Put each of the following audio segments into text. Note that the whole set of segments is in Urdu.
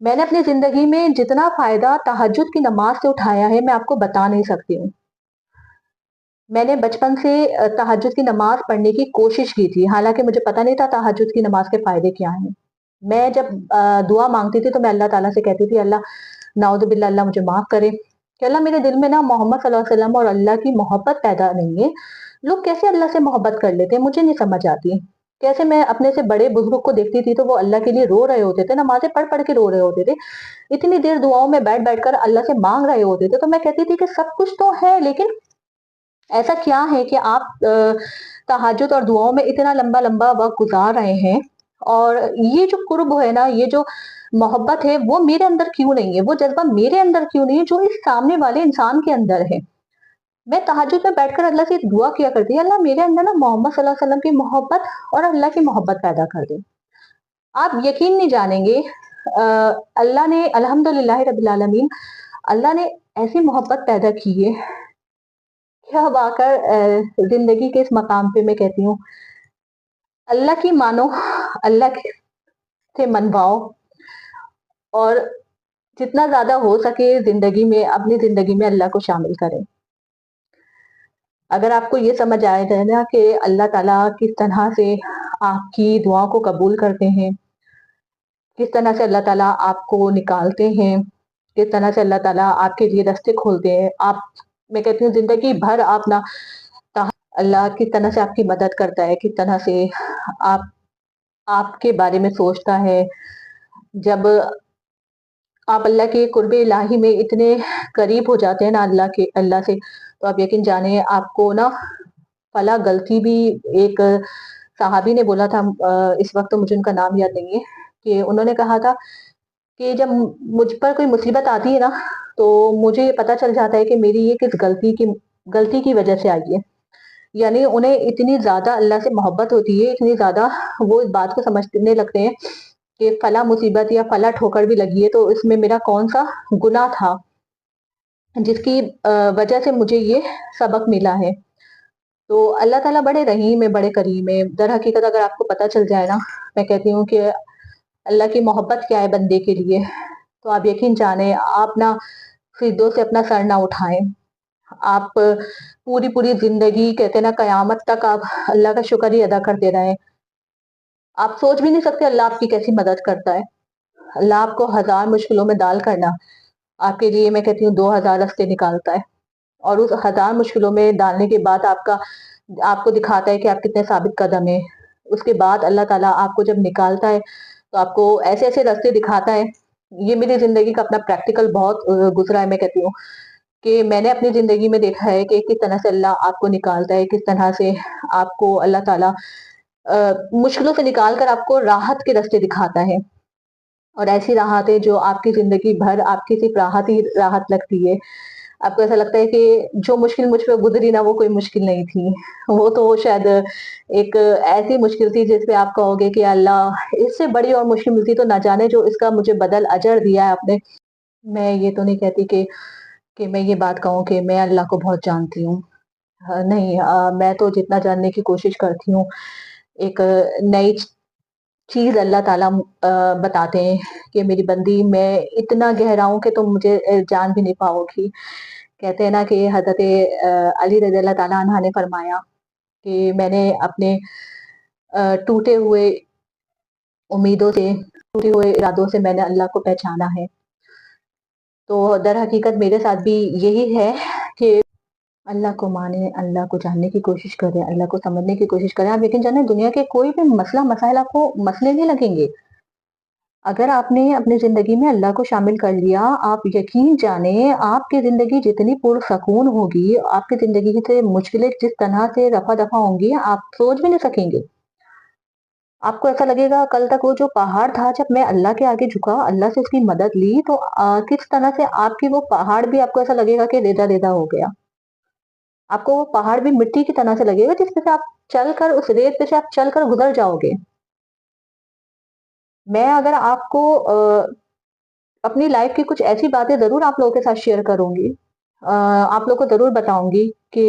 میں نے اپنی زندگی میں جتنا فائدہ تہجد کی نماز سے اٹھایا ہے میں آپ کو بتا نہیں سکتی ہوں۔ میں نے بچپن سے تہجد کی نماز پڑھنے کی کوشش کی تھی، حالانکہ مجھے پتا نہیں تھا تہجد کی نماز کے فائدے کیا ہیں۔ میں جب دعا مانگتی تھی تو میں اللہ تعالیٰ سے کہتی تھی اللہ نعوذ باللہ اللہ مجھے معاف کرے کہ اللہ میرے دل میں نا محمد صلی اللہ علیہ وسلم اور اللہ کی محبت پیدا نہیں ہے۔ لوگ کیسے اللہ سے محبت کر لیتے ہیں مجھے نہیں سمجھ آتی۔ کیسے میں اپنے سے بڑے بزرگ کو دیکھتی تھی تو وہ اللہ کے لیے رو رہے ہوتے تھے، نمازیں پڑھ پڑھ کے رو رہے ہوتے تھے، اتنی دیر دعاؤں میں بیٹھ بیٹھ کر اللہ سے مانگ رہے ہوتے تھے، تو میں کہتی تھی کہ سب کچھ تو ہے لیکن ایسا کیا ہے کہ آپ تہجد اور دعاؤں میں اتنا لمبا لمبا وقت گزار رہے ہیں اور یہ جو قرب ہے نا، یہ جو محبت ہے وہ میرے اندر کیوں نہیں ہے، وہ جذبہ میرے اندر کیوں نہیں ہے جو اس سامنے والے انسان کے اندر ہے۔ میں تہجد میں بیٹھ کر اللہ سے دعا کیا کرتی ہے اللہ میرے اندر نا محمد صلی اللہ علیہ وسلم کی محبت اور اللہ کی محبت پیدا کر دے۔ آپ یقین نہیں جانیں گے اللہ نے الحمدللہ رب العالمین اللہ نے ایسی محبت پیدا کی ہے کہ اب آ کر زندگی کے اس مقام پہ میں کہتی ہوں اللہ کی مانو، اللہ سے منواؤ اور جتنا زیادہ ہو سکے زندگی میں اپنی زندگی میں اللہ کو شامل کریں۔ اگر آپ کو یہ سمجھ آئے جائے نا کہ اللہ تعالیٰ کس طرح سے آپ کی دعا کو قبول کرتے ہیں، کس طرح سے اللہ تعالیٰ آپ کو نکالتے ہیں، کس طرح سے اللہ تعالیٰ آپ کے لیے راستے کھولتے ہیں، آپ میں کہتی ہوں زندگی بھر آپ نہ اللہ کس طرح سے آپ کی مدد کرتا ہے، کس طرح سے آپ آپ کے بارے میں سوچتا ہے۔ جب آپ اللہ کے قرب الہی میں اتنے قریب ہو جاتے ہیں نا اللہ سے تو آپ یقین جانے آپ کو نا فلا غلطی بھی ایک صحابی نے بولا تھا، اس وقت تو مجھے ان کا نام یاد نہیں ہے، کہ انہوں نے کہا تھا کہ جب مجھ پر کوئی مصیبت آتی ہے نا تو مجھے یہ پتا چل جاتا ہے کہ میری یہ کس غلطی کی وجہ سے آئی ہے۔ یعنی انہیں اتنی زیادہ اللہ سے محبت ہوتی ہے، اتنی زیادہ وہ اس بات کو سمجھنے لگتے ہیں کہ فلاں مصیبت یا فلاں ٹھوکر بھی لگی ہے تو اس میں میرا کون سا گناہ تھا جس کی وجہ سے مجھے یہ سبق ملا ہے۔ تو اللہ تعالیٰ بڑے رحیم ہے، بڑے کریم ہے۔ در حقیقت اگر آپ کو پتا چل جائے نا، میں کہتی ہوں کہ اللہ کی محبت کیا ہے بندے کے لیے، تو آپ یقین جانیں آپ نہ فردوس سے اپنا سر نہ اٹھائیں۔ آپ پوری زندگی کہتے ہیں نا قیامت تک آپ اللہ کا شکر ہی ادا کرتے رہیں۔ آپ سوچ بھی نہیں سکتے اللہ آپ کی کیسی مدد کرتا ہے۔ اللہ آپ کو 1000 مشکلوں میں ڈال کرنا آپ کے لیے میں کہتی ہوں 2000 راستے نکالتا ہے، اور اس 1000 مشکلوں میں ڈالنے کے بعد آپ کو دکھاتا ہے کہ آپ کتنے ثابت قدم ہیں۔ اس کے بعد اللہ تعالیٰ آپ کو جب نکالتا ہے تو آپ کو ایسے ایسے راستے دکھاتا ہے۔ یہ میری زندگی کا اپنا پریکٹیکل بہت گزرا ہے، میں کہتی ہوں کہ میں نے اپنی زندگی میں دیکھا ہے کہ کس طرح سے اللہ آپ کو نکالتا ہے، کس طرح سے آپ کو اللہ تعالیٰ مشکلوں سے نکال کر آپ کو راحت کے راستے دکھاتا ہے، اور ایسی راحتیں جو آپ کی زندگی بھر آپ کی صرف راحت ہی راحت لگتی ہے۔ آپ کو ایسا لگتا ہے کہ جو مشکل مجھ پہ گزری نا وہ کوئی مشکل نہیں تھی، وہ تو شاید ایک ایسی مشکل تھی جس پہ آپ کہو گے کہ اللہ اس سے بڑی اور مشکل ملتی تو نہ جانے جو اس کا مجھے بدل اجر دیا ہے آپ نے۔ میں یہ تو نہیں کہتی کہ میں یہ بات کہوں کہ میں اللہ کو بہت جانتی ہوں، نہیں میں تو جتنا جاننے کی کوشش کرتی ہوں ایک نئی چیز اللہ تعالیٰ بتاتے ہیں کہ میری بندی میں اتنا گہرا ہوں کہ تم مجھے جان بھی نہیں پاؤ گی۔ کہتے ہیں نا کہ حضرت علی رضی اللہ تعالیٰ عنہ نے فرمایا کہ میں نے اپنے ٹوٹے ہوئے امیدوں سے، ٹوٹے ہوئے ارادوں سے میں نے اللہ کو پہچانا ہے۔ تو در حقیقت میرے ساتھ بھی یہی ہے کہ اللہ کو مانے، اللہ کو جاننے کی کوشش کریں، اللہ کو سمجھنے کی کوشش کریں۔ آپ یقین جانیں دنیا کے کوئی بھی مسئلہ مسائل آپ کو مسئلے نہیں لگیں گے۔ اگر آپ نے اپنی زندگی میں اللہ کو شامل کر لیا، آپ یقین جانیں آپ کی زندگی جتنی پرسکون ہوگی، آپ کی زندگی سے مشکلیں جس طرح سے رفع دفع ہوں گی آپ سوچ بھی نہیں سکیں گے۔ آپ کو ایسا لگے گا کل تک وہ جو پہاڑ تھا جب میں اللہ کے آگے جھکا، اللہ سے اس کی مدد لی تو کس طرح سے آپ کی وہ پہاڑ بھی آپ کو ایسا لگے گا کہ ریزہ ریزہ ہو گیا۔ آپ کو وہ پہاڑ بھی مٹی کی طرح سے لگے گا جس پہ سے آپ چل کر اس ریت پہ سے آپ چل کر گزر جاؤ گے۔ میں اگر آپ کو اپنی لائف کی کچھ ایسی باتیں ضرور آپ لوگوں کے ساتھ شیئر کروں گی، آپ لوگوں کو ضرور بتاؤں گی کہ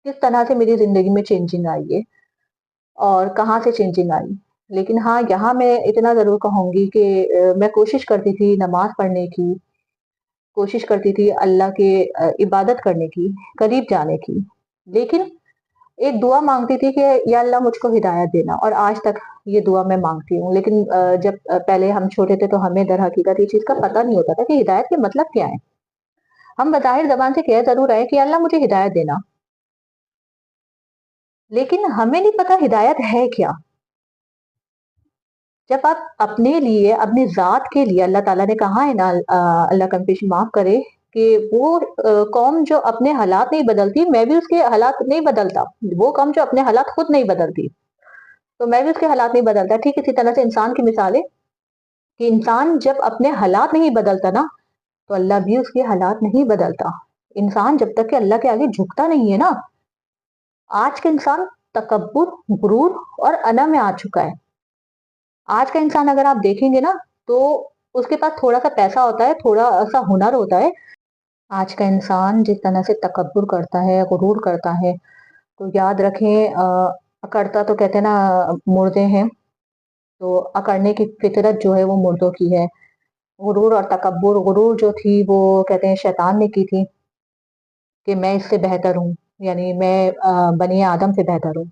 کس طرح سے میری زندگی میں چینجنگ آئی ہے اور کہاں سے چینجنگ آئی۔ لیکن ہاں یہاں میں اتنا ضرور کہوں گی کہ میں کوشش کرتی تھی نماز پڑھنے کی، کوشش کرتی تھی اللہ کے عبادت کرنے کی، قریب جانے کی، لیکن ایک دعا مانگتی تھی کہ یا اللہ مجھ کو ہدایت دینا، اور آج تک یہ دعا میں مانگتی ہوں۔ لیکن جب پہلے ہم چھوٹے تھے تو ہمیں در حقیقت یہ چیز کا پتہ نہیں ہوتا تھا کہ ہدایت کے مطلب کیا ہے۔ ہم بظاہر زبان سے کہہ ضرور رہے کہ اللہ مجھے ہدایت دینا، لیکن ہمیں نہیں پتا ہدایت ہے کیا۔ جب آپ اپنے لیے، اپنی ذات کے لیے، اللہ تعالیٰ نے کہا ہے نا، اللہ کنفیوژن معاف کرے، کہ وہ قوم جو اپنے حالات نہیں بدلتی، میں بھی اس کے حالات نہیں بدلتا۔ وہ قوم جو اپنے حالات خود نہیں بدلتی، تو میں بھی اس کے حالات نہیں بدلتا۔ ٹھیک اسی طرح سے انسان کی مثال ہے کہ انسان جب اپنے حالات نہیں بدلتا نا، تو اللہ بھی اس کے حالات نہیں بدلتا۔ انسان جب تک کہ اللہ کے آگے جھکتا نہیں ہے نا، آج کا انسان تکبر، غرور اور انا میں آ چکا ہے۔ آج کا انسان اگر آپ دیکھیں گے نا، تو اس کے پاس تھوڑا سا پیسہ ہوتا ہے، تھوڑا سا ہنر ہوتا ہے، آج کا انسان جس طرح سے تکبر کرتا ہے، غرور کرتا ہے، تو یاد رکھیں اکڑتا تو کہتے ہیں نا مردے ہیں، تو اکڑنے کی فطرت جو ہے وہ مردوں کی ہے۔ غرور اور تکبر، غرور جو تھی وہ کہتے ہیں شیطان نے کی تھی کہ میں اس سے بہتر ہوں، یعنی میں بنی آدم سے بہتر ہوں۔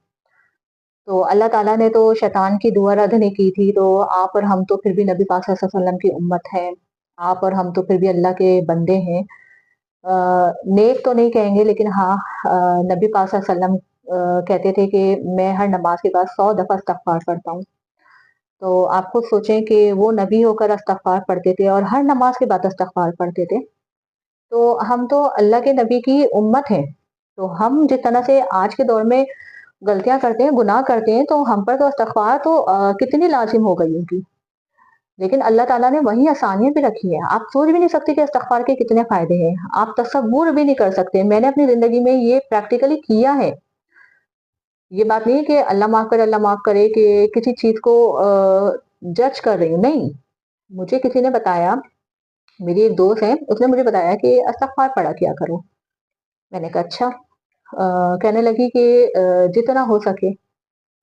تو اللہ تعالیٰ نے تو شیطان کی دعا رد نہیں کی تھی، تو آپ اور ہم تو پھر بھی نبی پاک صلی اللہ علیہ وسلم کی امت ہے، آپ اور ہم تو پھر بھی اللہ کے بندے ہیں۔ نیک تو نہیں کہیں گے، لیکن ہاں نبی پاک صلی اللہ علیہ وسلم کہتے تھے کہ میں ہر نماز کے بعد 100 دفعہ استغفار پڑھتا ہوں۔ تو آپ خود سوچیں کہ وہ نبی ہو کر استغفار پڑھتے تھے اور ہر نماز کے بعد استغفار پڑھتے تھے، تو ہم تو اللہ کے نبی کی امت ہیں۔ تو ہم جس طرح سے آج کے دور میں غلطیاں کرتے ہیں، گناہ کرتے ہیں، تو ہم پر تو استغفار تو کتنی لازم ہو گئی ان کی، لیکن اللہ تعالیٰ نے وہی آسانیاں بھی رکھی ہیں۔ آپ سوچ بھی نہیں سکتے کہ استغفار کے کتنے فائدے ہیں، آپ تصور بھی نہیں کر سکتے۔ میں نے اپنی زندگی میں یہ پریکٹیکلی کیا ہے۔ یہ بات نہیں ہے کہ اللہ معاف کرے، اللہ معاف کرے، کہ کسی چیز کو جج کر رہی ہوں، نہیں۔ مجھے کسی نے بتایا، میری ایک دوست ہے، اس نے مجھے بتایا کہ استغفار پڑھا کیا کرو۔ میں نے کہا اچھا۔ کہنے لگی کہ جتنا ہو سکے۔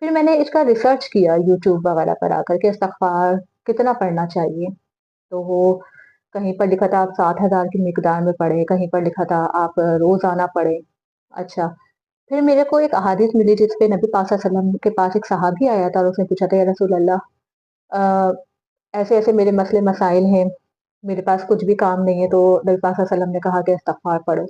پھر میں نے اس کا ریسرچ کیا یوٹیوب وغیرہ پر آ کر کے استغفار کتنا پڑھنا چاہیے، تو وہ کہیں پر لکھا تھا آپ 7,000 کی مقدار میں پڑھیں، کہیں پر لکھا تھا آپ روزانہ پڑھیں۔ اچھا، پھر میرے کو ایک احادیث ملی جس پہ نبی پاک صلی اللہ علیہ وسلم کے پاس ایک صحابی آیا تھا اور اس نے پوچھا تھا یا رسول اللہ ایسے ایسے میرے مسئلے مسائل ہیں، میرے پاس کچھ بھی کام نہیں ہے، تو نبی پاک صلی اللہ علیہ وسلم نے کہا کہ استغفار پڑھو۔